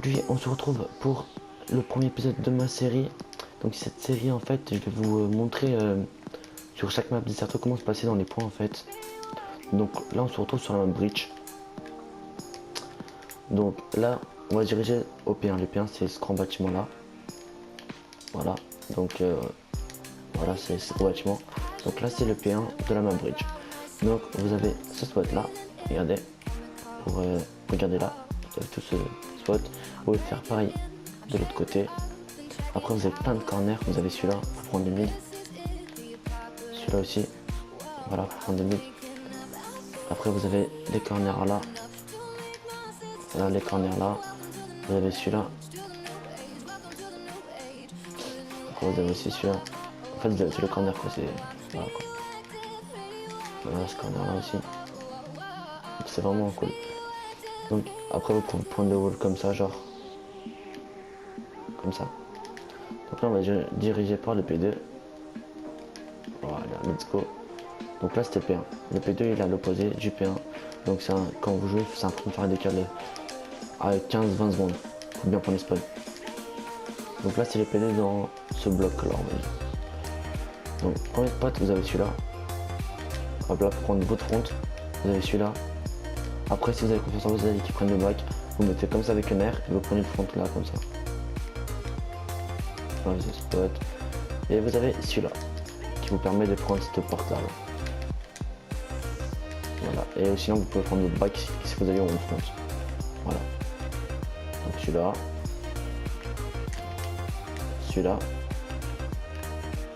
aujourd'hui on se retrouve pour le premier épisode de ma série. Donc cette série en fait je vais vous montrer sur chaque map Desserto comment se passer dans les points en fait. Donc là on se retrouve sur la map Bridge. Donc là on va se diriger au P1. Le P1 c'est ce grand bâtiment là. Voilà. Donc voilà c'est ce gros bâtiment. Donc là c'est le P1 de la map Bridge. Donc vous avez ce spot là. Regardez. Pour regarder là. Vous avez tout ce spot. Vous pouvez faire pareil de l'autre côté. Après vous avez plein de corners, vous avez celui-là pour prendre le mid. Celui-là aussi. Voilà, pour prendre le mid. Après vous avez les corners là. Voilà les corners là. Vous avez celui-là. Après vous avez aussi celui-là. En fait vous avez tous les corners quoi, c'est. Voilà quoi. Voilà ce corner là aussi. C'est vraiment cool. Donc après vous pouvez prendre le wall comme ça, genre. Comme ça. Donc là on va diriger par le P2. Voilà, let's go. Donc là c'était P1. Le P2 il est à l'opposé du P1. Donc quand vous jouez, c'est un truc de faire décaler à 15-20 secondes. Faut bien prendre les spawns. Donc là c'est le P2 dans ce bloc là on va dire. Donc premier spot vous avez celui-là. Hop là pour prendre votre front. Vous avez celui-là. Après si vous avez confiance en vous allez qui prennent le back. Vous mettez comme ça avec un air et vous prenez le front là comme ça. Voilà ce spot. Et vous avez celui-là qui vous permet de prendre cette porte là. Voilà. Et sinon vous pouvez prendre votre back si vous allez en front. Voilà. Donc celui-là. Celui-là.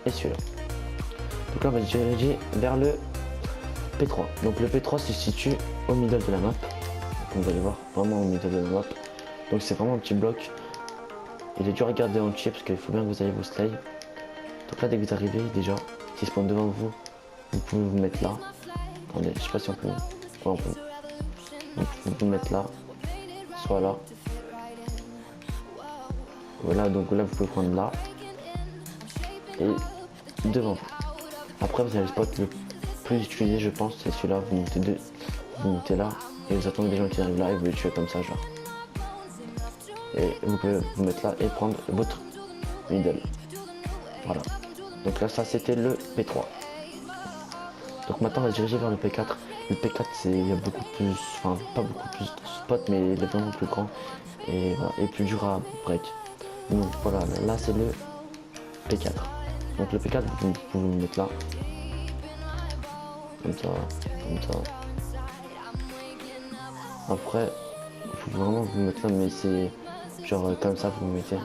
Et celui-là. Donc là on va se diriger vers le P3. Donc le P3 se situe au middle de la map. Comme vous allez voir, vraiment au middle de la map. Donc c'est vraiment un petit bloc. Il est dur à garder en chip parce qu'il faut bien que vous ayez vos slay. Donc là dès que vous arrivez déjà, s'il spawn devant vous, vous pouvez vous mettre là. Attendez, je sais pas si on peut. Ouais, on peut. Donc vous pouvez vous mettre là. Soit là. Voilà, donc là vous pouvez prendre là. Et devant vous. Après vous avez le spot le plus utilisé je pense, c'est celui-là, vous mettez là et vous attendez des gens qui arrivent là et vous les tuez comme ça genre. Et vous pouvez vous mettre là et prendre votre middle. Voilà. Donc là ça c'était le P3. Donc maintenant on va se diriger vers le P4. Le P4 il y a beaucoup plus, enfin pas beaucoup plus de spots mais il est vraiment plus grand et, voilà, et plus dur à break. Donc voilà, là c'est le P4. Donc le P4 vous pouvez le mettre là. Comme ça, comme ça. Après, il faut vraiment vous mettre là, mais c'est genre comme ça vous mettez.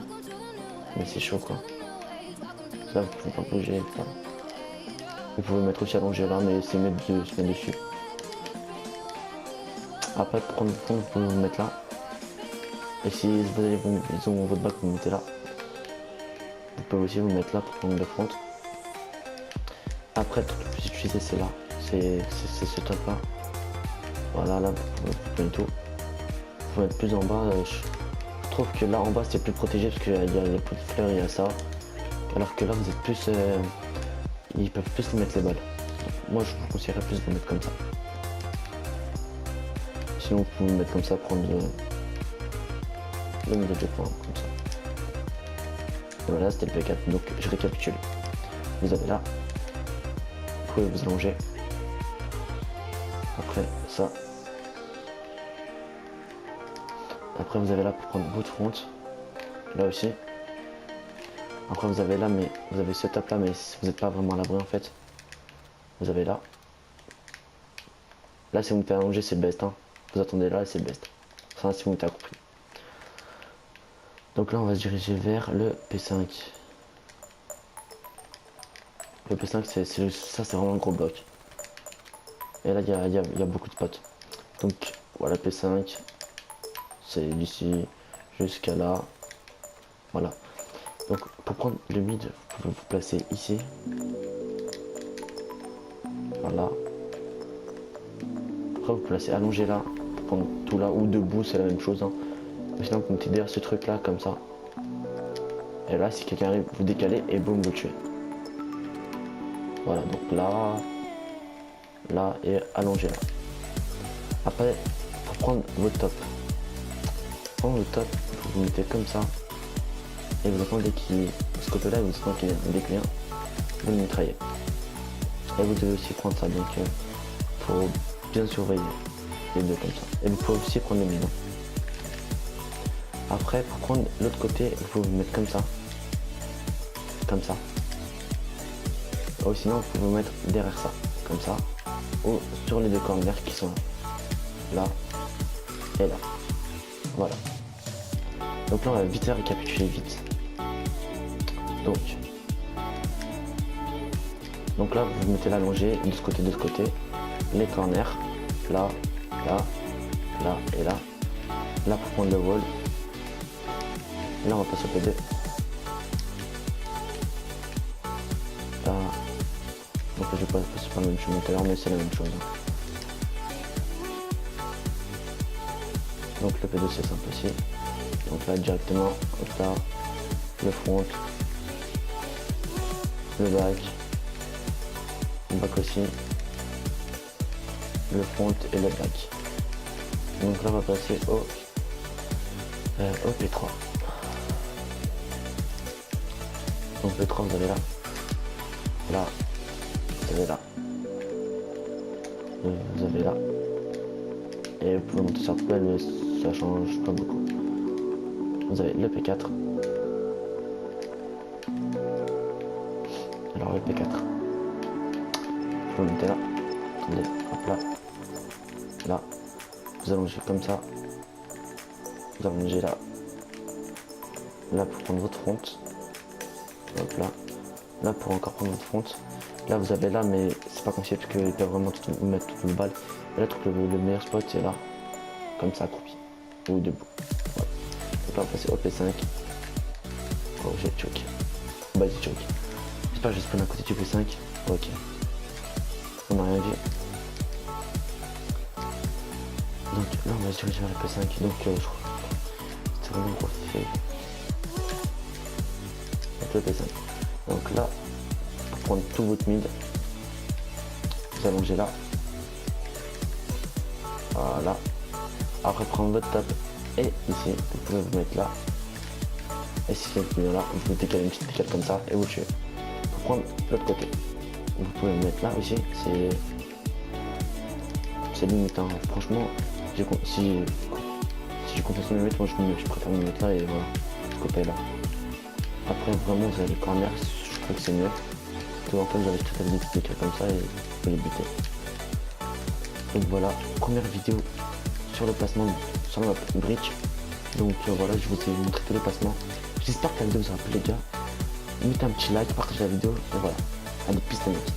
Mais c'est chaud quoi. Là vous pouvez pas bouger. Enfin. Vous pouvez mettre aussi allongé là, mais c'est mettre dessus. Après pour prendre le fond, vous pouvez vous mettre là. Et si vous avez ils ont votre bac, vous mettez là. Vous pouvez aussi vous mettre là pour prendre le front. Après le truc le plus utilisé c'est là. C'est ce top là. Voilà, là vous pouvez tout. Vous pouvez mettre plus en bas. Je trouve que là en bas c'est plus protégé parce qu'il y a les pots de fleurs, il y a ça. Alors que là vous êtes plus. Ils peuvent plus les mettre les balles. Moi je vous conseillerais plus de les mettre comme ça. Sinon vous pouvez mettre comme ça, prendre le milieu de point comme ça. Et voilà, c'était le P4. Donc je récapitule. Vous avez là. Vous pouvez vous allonger. Après ça. Après vous avez là pour prendre votre front. Là aussi. Après vous avez là, mais vous avez ce top là, mais vous n'êtes pas vraiment à l'abri en fait. Vous avez là. Là si vous mettez allongé c'est le best. Hein. Vous attendez là et c'est le best. Ça si vous mettez à compris. Donc là on va se diriger vers le P5. Le P5 ça c'est vraiment un gros bloc. Et là il y a beaucoup de spots. Donc voilà P5. C'est d'ici jusqu'à là. Voilà. Donc pour prendre le mid, vous pouvez vous placer ici. Voilà. Après vous placez allongé là. Pour prendre tout là. Ou debout, c'est la même chose. Hein. Mais sinon vous mettez derrière ce truc là comme ça. Et là si quelqu'un arrive, vous décalez et boum vous tuez. Voilà, donc là. Là et allongé là. Après, pour prendre votre top. Prendre le top, vous vous mettez comme ça. Et vous attendez qu'il, ce côté-là, vous attendez qu'il y ait des clients, vous le mitraillez. Et vous devez aussi prendre ça, donc faut bien surveiller les deux comme ça. Et vous pouvez aussi prendre le bidon. Après, pour prendre l'autre côté, il faut vous mettre comme ça. Comme ça. Ou sinon, vous pouvez vous mettre derrière ça, comme ça. Ou sur les deux corners qui sont là et là. Voilà. Donc là, on va vite récapituler vite. Donc là, vous mettez l'allongé de ce côté, les corners, là, là, là et là. Là pour prendre le wall. Là, on va passer au P2. Là. Donc je vais pas passer par la même chose tout à l'heure, mais c'est la même chose. Donc le P2 c'est simple aussi. Donc là directement, hop là, le front, le back aussi, le front et le back. Donc là on va passer au P3. Donc P3 vous avez là, là, vous avez là, vous avez là, et vous pouvez monter sur poubelle, mais ça change pas beaucoup. Vous avez le P4. Alors le P4. Vous le mettez là. Attendez, hop là. Là. Vous allongez comme ça. Vous allongez là. Là pour prendre votre front. Hop là. Là pour encore prendre votre front. Là vous avez là, mais c'est pas comme si parce qu'il peut vraiment vous mettre tout le bal. Et là le meilleur spot c'est là. Comme ça accroupi. Ou debout. Voilà. Donc là on va passer au P5. Oh j'ai choke. Vas-y choke. J'espère que je spawn à côté du P5. Ok. On n'a rien vu. Donc là on va se diriger vers le P5. Donc je crois c'est vraiment gros fait. Donc le P5. Donc là, pour prendre tout votre mid, vous allongez là. Voilà. Après prendre votre table et ici, vous pouvez vous mettre là. Et si c'est le là, vous mettez une petite décale comme ça et vous tuez. Pour prendre l'autre côté, vous pouvez me mettre là aussi. C'est limite, hein. Franchement, si je confesse me mettre, moi je préfère me mettre là et voilà, ce côté là. Après vraiment vous avez les corners, je crois que c'est mieux. Tout en fait vous avez tout à des petites décales comme ça et vous les butez. Donc voilà, première vidéo sur le placement sur la bridge. Donc voilà, je vous ai montré tous les placements. J'espère que la vidéo vous a plu les gars. Mettez un petit like, partagez la vidéo et voilà. Allez, peace les mecs.